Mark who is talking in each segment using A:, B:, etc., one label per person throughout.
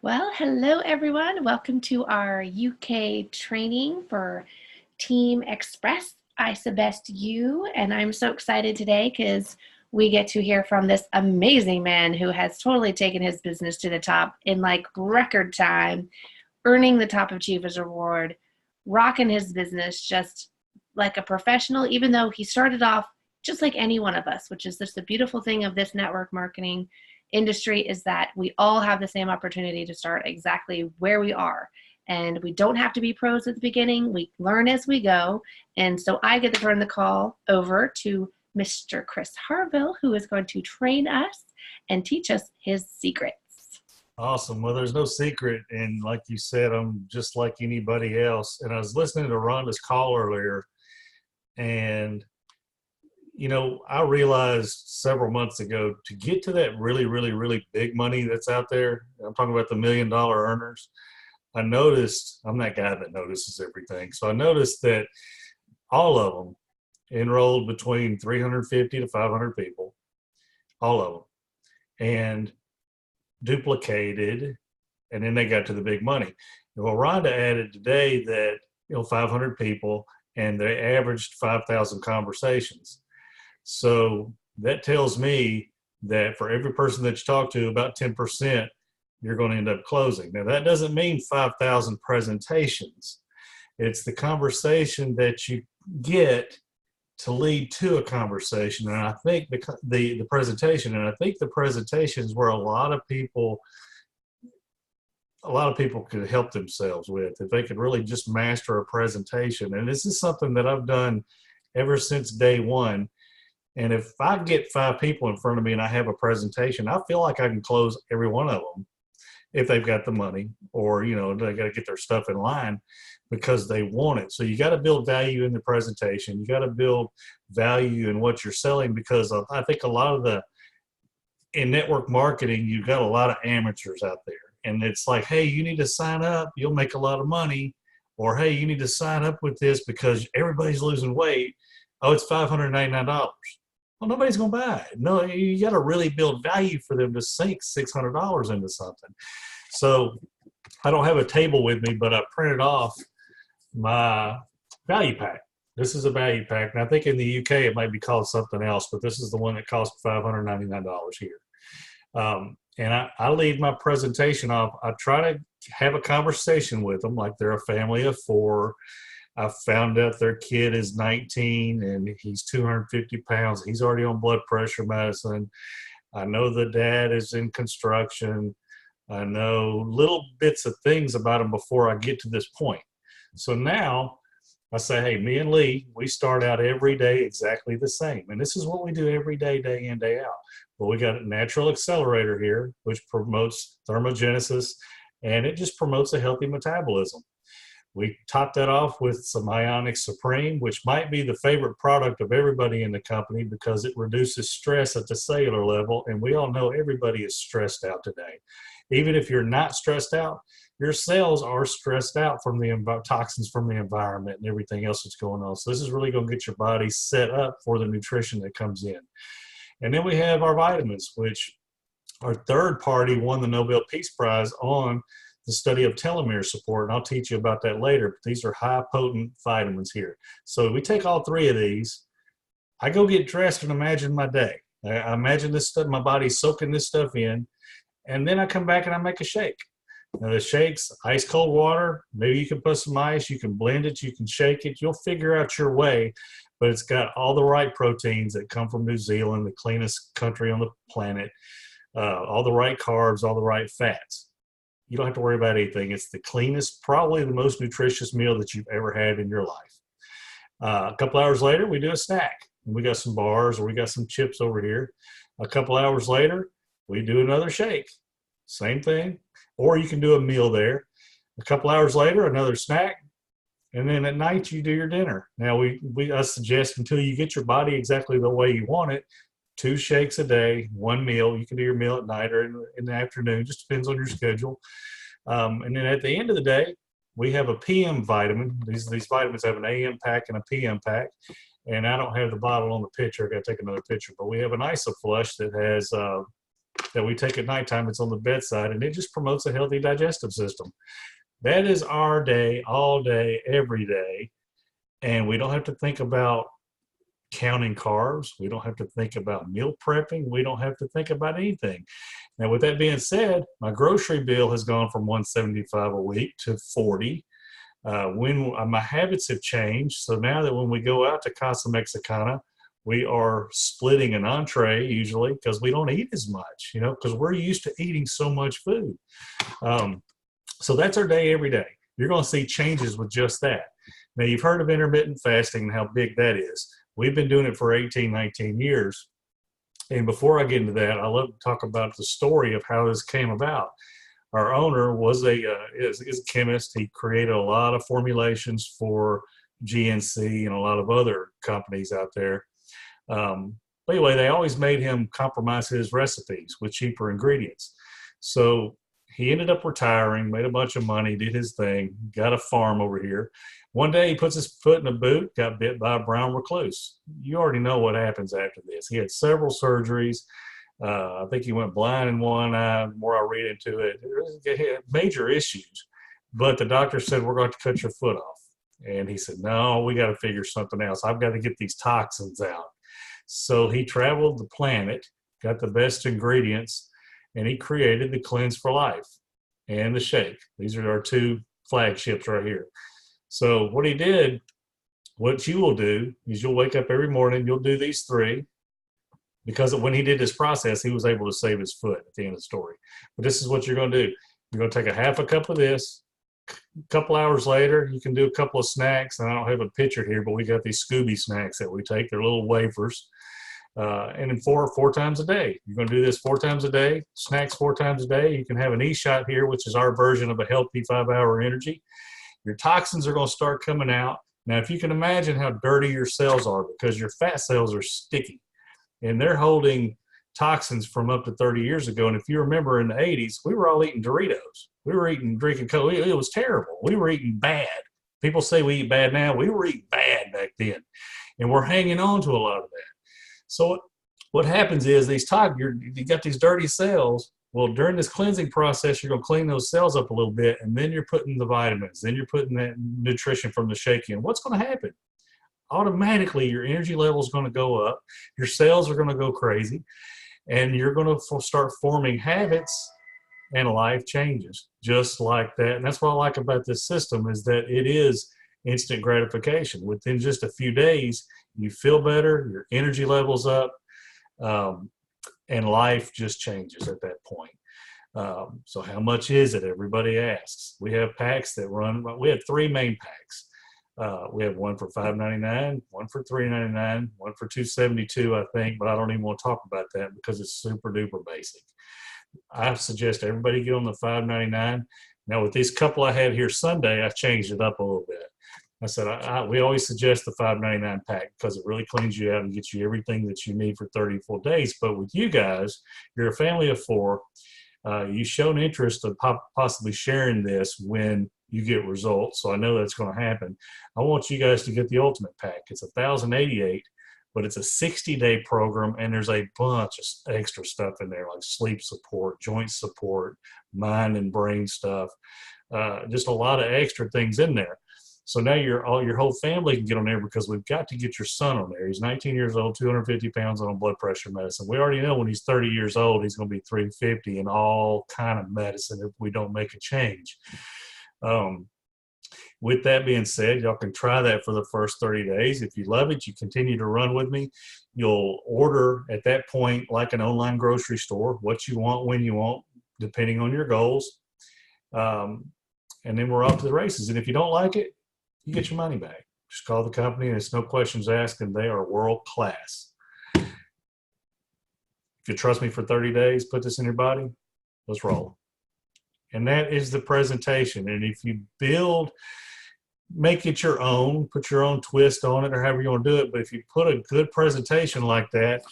A: Well, hello everyone. Welcome to our UK training for Team Express ISABEST U. And I'm so excited today because we get to hear from this amazing man who has totally taken his business to the top in like record time, earning the Top Achievers Award, rocking his business just like a professional, even though he started off just like any one of us, which is just the beautiful thing of this network marketing industry is that we all have the same opportunity to start exactly where we are. And we don't have to be pros at the beginning. We learn as we go. And so I get to turn the call over to Mr. Chris Harville, who is going to train us and teach us his secrets.
B: Awesome. Well, there's no secret. And like you said, I'm just like anybody else. And I was listening to Rhonda's call earlier, and I realized several months ago to get to that really, really, really big money that's out there. I'm talking about the $1 million earners. I noticed, I'm that guy that notices everything. So I noticed that all of them enrolled between 350 to 500 people, all of them, and duplicated, and then they got to the big money. Well, Rhonda added today that 500 people, and they averaged 5,000 conversations. So that tells me that for every person that you talk to, about 10%, you're going to end up closing. Now, that doesn't mean 5,000 presentations. It's the conversation that you get to lead to a conversation. And I think the presentation, and I think the presentation is where a lot of people could help themselves with, if they could really just master a presentation. And this is something that I've done ever since day one. And if I get 5 people in front of me and I have a presentation, I feel like I can close every one of them if they've got the money, or, they got to get their stuff in line because they want it. So you got to build value in the presentation. You got to build value in what you're selling, because I think in network marketing, you've got a lot of amateurs out there. And it's like, hey, you need to sign up, you'll make a lot of money. Or, hey, you need to sign up with this because everybody's losing weight. Oh, it's $599. Well, nobody's going to buy it. No, you got to really build value for them to sink $600 into something. So I don't have a table with me, but I printed off my value pack. This is a value pack. And I think in the UK it might be called something else, but this is the one that costs $599 here. And I lead my presentation off. I try to have a conversation with them like they're a family of 4. I found out their kid is 19 and he's 250 pounds. He's already on blood pressure medicine. I know the dad is in construction. I know little bits of things about him before I get to this point. So now I say, hey, me and Lee, we start out every day exactly the same. And this is what we do every day, day in, day out. But we got a natural accelerator here, which promotes thermogenesis, and it just promotes a healthy metabolism. We top that off with some Ionic Supreme, which might be the favorite product of everybody in the company because it reduces stress at the cellular level. And we all know everybody is stressed out today. Even if you're not stressed out, your cells are stressed out from the toxins from the environment and everything else that's going on. So this is really going to get your body set up for the nutrition that comes in. And then we have our vitamins, which our third party won the Nobel Peace Prize on the study of telomere support, and I'll teach you about that later. But these are high potent vitamins here. So we take all 3 of these. I go get dressed and imagine my day. I imagine this stuff, my body's soaking this stuff in, and then I come back and I make a shake. Now the shake's ice cold water. Maybe you can put some ice, you can blend it, you can shake it. You'll figure out your way, but it's got all the right proteins that come from New Zealand, the cleanest country on the planet, all the right carbs, all the right fats. You don't have to worry about anything. It's the cleanest, probably the most nutritious meal that you've ever had in your life. A couple hours later, we do a snack. We got some bars or we got some chips over here. A couple hours later, we do another shake. Same thing. Or you can do a meal there. A couple hours later, another snack. And then at night, you do your dinner. Now, I suggest until you get your body exactly the way you want it, 2 shakes a day, 1 meal. You can do your meal at night or in the afternoon. Just depends on your schedule. And then at the end of the day, we have a PM vitamin. These vitamins have an AM pack and a PM pack. And I don't have the bottle on the picture. I got to take another picture. But we have an IsoFlush that has that we take at nighttime. It's on the bedside, and it just promotes a healthy digestive system. That is our day, all day, every day. And we don't have to think about counting carbs. We don't have to think about meal prepping. We don't have to think about anything. Now, with that being said, my grocery bill has gone from $175 a week to $40. When my habits have changed, so now that when we go out to Casa Mexicana, we are splitting an entree usually because we don't eat as much, because we're used to eating so much food. So that's our day every day. You're going to see changes with just that. Now, you've heard of intermittent fasting and how big that is. We've been doing it for 18, 19 years. And before I get into that, I love to talk about the story of how this came about. Our owner is a chemist. He created a lot of formulations for GNC and a lot of other companies out there. But anyway, they always made him compromise his recipes with cheaper ingredients. So he ended up retiring, made a bunch of money, did his thing, got a farm over here. One day he puts his foot in a boot, got bit by a brown recluse. You already know what happens after this. He had several surgeries. I think he went blind in one eye. The more I read into it, he had major issues. But the doctor said, we're going to cut your foot off. And he said, no, we got to figure something else. I've got to get these toxins out. So he traveled the planet, got the best ingredients, and he created the Cleanse for Life and the Shake. These are our two flagships right here. So what he did, what you will do is you'll wake up every morning, you'll do these three, because when he did this process, he was able to save his foot at the end of the story. But this is what you're going to do. You're going to take a half a cup of this. A couple hours later, you can do a couple of snacks. And I don't have a picture here, but we got these Scooby snacks that we take. They're little wafers. And then four times a day. You're going to do this 4 times a day, snacks 4 times a day. You can have an E-shot here, which is our version of a healthy 5-hour energy. Your toxins are going to start coming out. Now, if you can imagine how dirty your cells are, because your fat cells are sticky, and they're holding toxins from up to 30 years ago. And if you remember in the 80s, we were all eating Doritos. We were drinking Coke. It was terrible. We were eating bad. People say we eat bad now. We were eating bad back then. And we're hanging on to a lot of that. So what happens is you got these dirty cells. Well, during this cleansing process, you're going to clean those cells up a little bit, and then you're putting the vitamins, then you're putting that nutrition from the shake in. What's going to happen? Automatically, your energy level is going to go up. Your cells are going to go crazy, and you're going to start forming habits, and life changes just like that. And that's what I like about this system is that it is instant gratification. Within just a few days, you feel better, your energy level's up, and life just changes at that point. So how much is it? Everybody asks. We have packs that run. We have 3 main packs. We have one for $5.99, one for $3.99, one for $2.72, I think, but I don't even want to talk about that because it's super duper basic. I suggest everybody get on the $5.99. Now with this couple I had here Sunday, I changed it up a little bit. I said, we always suggest the $5.99 pack because it really cleans you out and gets you everything that you need for 30 full days. But with you guys, you're a family of 4. You've shown interest of possibly sharing this when you get results. So I know that's going to happen. I want you guys to get the ultimate pack. It's $1,088, but it's a 60-day program, and there's a bunch of extra stuff in there like sleep support, joint support, mind and brain stuff, just a lot of extra things in there. So now your whole family can get on there because we've got to get your son on there. He's 19 years old, 250 pounds on blood pressure medicine. We already know when he's 30 years old, he's going to be 350 in all kind of medicine if we don't make a change. With that being said, y'all can try that for the first 30 days. If you love it, you continue to run with me. You'll order at that point like an online grocery store, what you want, when you want, depending on your goals. And then we're off to the races. And if you don't like it, you get your money back. Just call the company, and it's no questions asked, and they are world class. If you trust me for 30 days, put this in your body, let's roll. And that is the presentation. And if you make it your own, put your own twist on it or however you want to do it. But if you put a good presentation like that,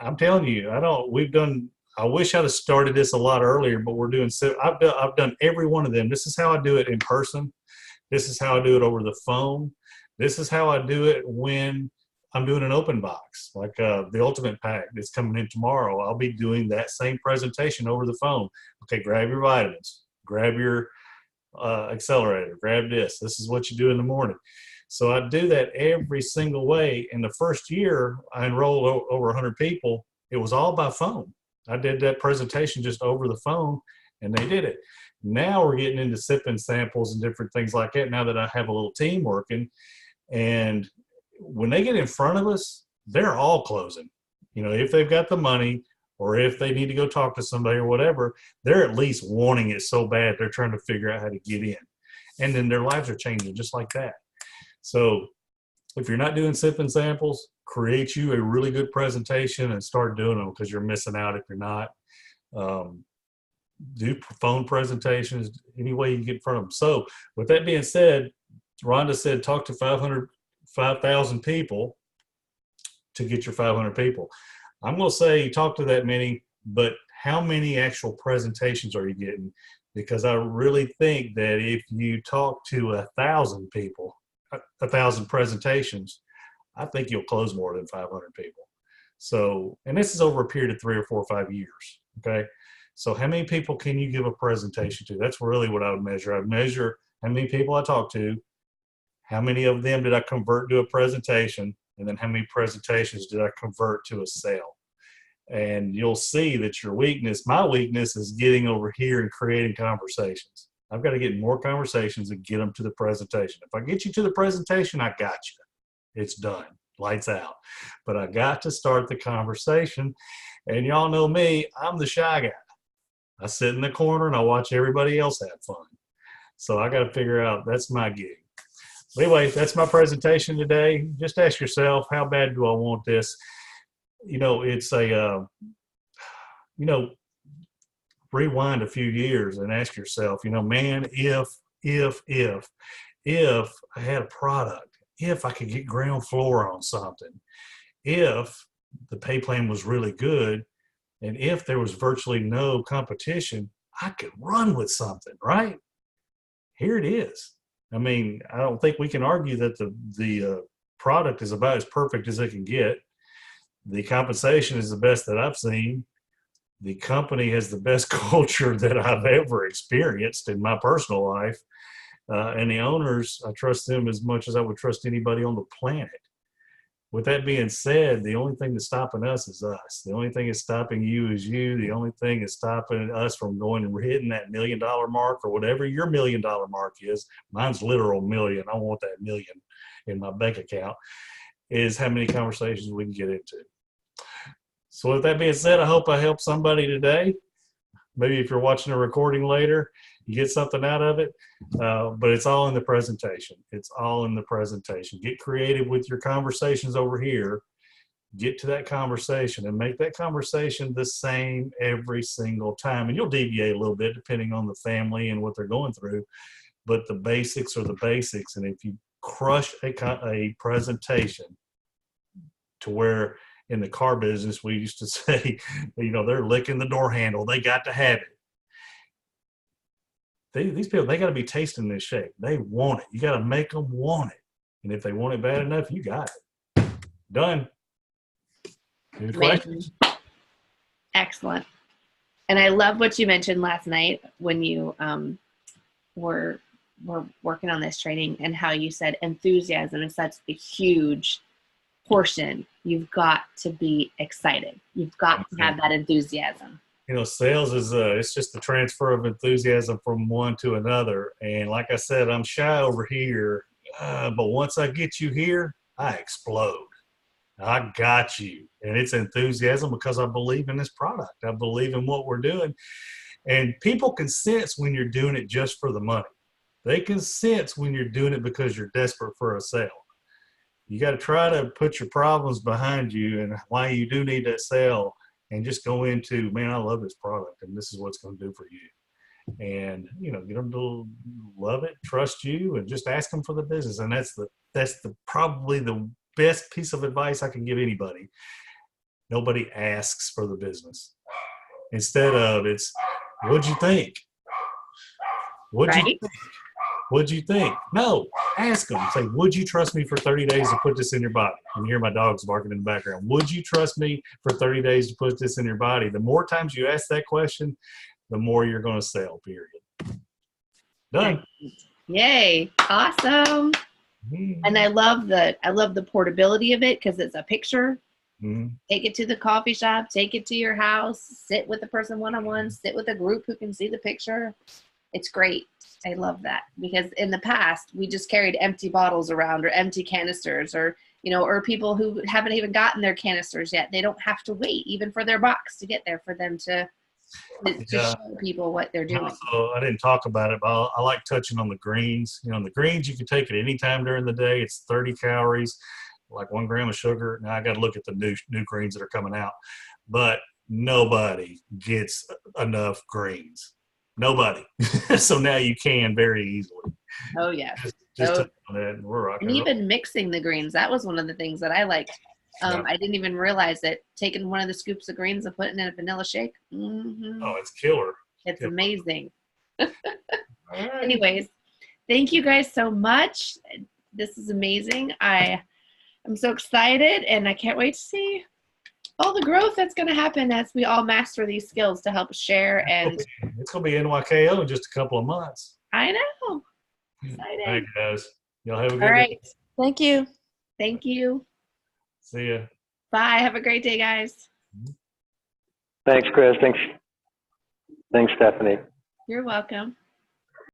B: I'm telling you, I wish I'd have started this a lot earlier, but I've done every one of them. This is how I do it in person. This is how I do it over the phone. This is how I do it when I'm doing an open box, like the Ultimate Pack that's coming in tomorrow. I'll be doing that same presentation over the phone. Okay, grab your vitamins, grab your accelerator, grab this. This is what you do in the morning. So I do that every single way. In the first year, I enrolled over 100 people. It was all by phone. I did that presentation just over the phone, and they did it. Now we're getting into sipping samples and different things like that now that I have a little team working. And when they get in front of us, they're all closing. You know, if they've got the money or if they need to go talk to somebody or whatever, they're at least wanting it so bad they're trying to figure out how to get in. And then their lives are changing just like that. So if you're not doing sipping samples, create you a really good presentation and start doing them, because you're missing out if you're not. Do phone presentations any way you can get in front of them. So with that being said, Rhonda said talk to 5,000 people to get your 500 people. I'm going to say talk to that many, but how many actual presentations are you getting? Because I really think that if you talk to 1,000 people, 1,000 presentations, I think you'll close more than 500 people. So, and this is over a period of 3 or 4 or 5 years. Okay. So how many people can you give a presentation to? That's really what I would measure. I'd measure how many people I talk to, how many of them did I convert to a presentation, and then how many presentations did I convert to a sale? And you'll see that your weakness, my weakness, is getting over here and creating conversations. I've got to get more conversations and get them to the presentation. If I get you to the presentation, I got you. It's done. Lights out. But I got to start the conversation. And y'all know me, I'm the shy guy. I sit in the corner and I watch everybody else have fun. So I got to figure out, that's my gig. But anyway, that's my presentation today. Just ask yourself, how bad do I want this? You know, it's a, rewind a few years and ask yourself, man, if I had a product, if I could get ground floor on something, if the pay plan was really good, and if there was virtually no competition, I could run with something, right? Here it is. I mean, I don't think we can argue that the product is about as perfect as it can get. The compensation is the best that I've seen. The company has the best culture that I've ever experienced in my personal life. And the owners, I trust them as much as I would trust anybody on the planet. With that being said, the only thing that's stopping us is us. The only thing that's stopping you is you. The only thing that's stopping us from going and hitting that $1 million mark, or whatever your $1 million mark is. Mine's literal million. I want that million in my bank account. Is how many conversations we can get into. So with that being said, I hope I helped somebody today. Maybe if you're watching a recording later, you get something out of it. But it's all in the presentation. It's all in the presentation. Get creative with your conversations over here. Get to that conversation and make that conversation the same every single time. And you'll deviate a little bit depending on the family and what they're going through. But the basics are the basics. And if you crush a presentation to where in the car business, we used to say, they're licking the door handle. They got to have it. These people, they got to be tasting this shake. They want it. You got to make them want it. And if they want it bad enough, you got it. Done. Any questions?
A: Excellent. And I love what you mentioned last night when you were working on this training, and how you said enthusiasm is such a huge portion. You've got to be excited. You've got to have that enthusiasm.
B: Sales is it's just the transfer of enthusiasm from one to another. And like I said, I'm shy over here, but once I get you here, I explode. I got you. And it's enthusiasm because I believe in this product. I believe in what we're doing. And people can sense when you're doing it just for the money. They can sense when you're doing it because you're desperate for a sale. You got to try to put your problems behind you and why you do need that sale, and just go into, man, I love this product and this is what's going to do for you. And, get them to love it, trust you, and just ask them for the business. And that's probably the best piece of advice I can give anybody. Nobody asks for the business. Instead of, it's, what'd you think? What'd you think? What'd you think? No, ask them. Say, would you trust me for 30 days to put this in your body? And you hear my dogs barking in the background. Would you trust me for 30 days to put this in your body? The more times you ask that question, the more you're going to sell, period. Done.
A: Yay. Awesome. And I love the portability of it because it's a picture. Mm-hmm. Take it to the coffee shop, take it to your house, sit with the person one-on-one, sit with a group who can see the picture. It's great. I love that because in the past we just carried empty bottles around or empty canisters or, or people who haven't even gotten their canisters yet. They don't have to wait even for their box to get there for them to show people what they're doing.
B: Also, I didn't talk about it, but I like touching on the greens. The greens you can take at any time during the day. It's 30 calories, like 1 gram of sugar. Now I got to look at the new greens that are coming out, but nobody gets enough greens. Nobody. So now you can very easily.
A: Oh yeah.
B: Just touch on that, and we're rocking.
A: And even mixing the greens, that was one of the things that I liked. I didn't even realize it. Taking one of the scoops of greens and putting in a vanilla shake. Mm-hmm.
B: Oh, it's killer.
A: It's amazing. Right. Anyways, thank you guys so much. This is amazing. I'm so excited, and I can't wait to see all the growth that's going to happen as we all master these skills to help share. And
B: it's going to be NYKO in just a couple of months.
A: I know. Excited.
B: All right, guys. Y'all have a good
A: day. All right.
B: Day.
A: Thank you. Thank you.
B: See ya.
A: Bye. Have a great day, guys.
C: Thanks, Chris. Thanks, Stephanie.
A: You're welcome.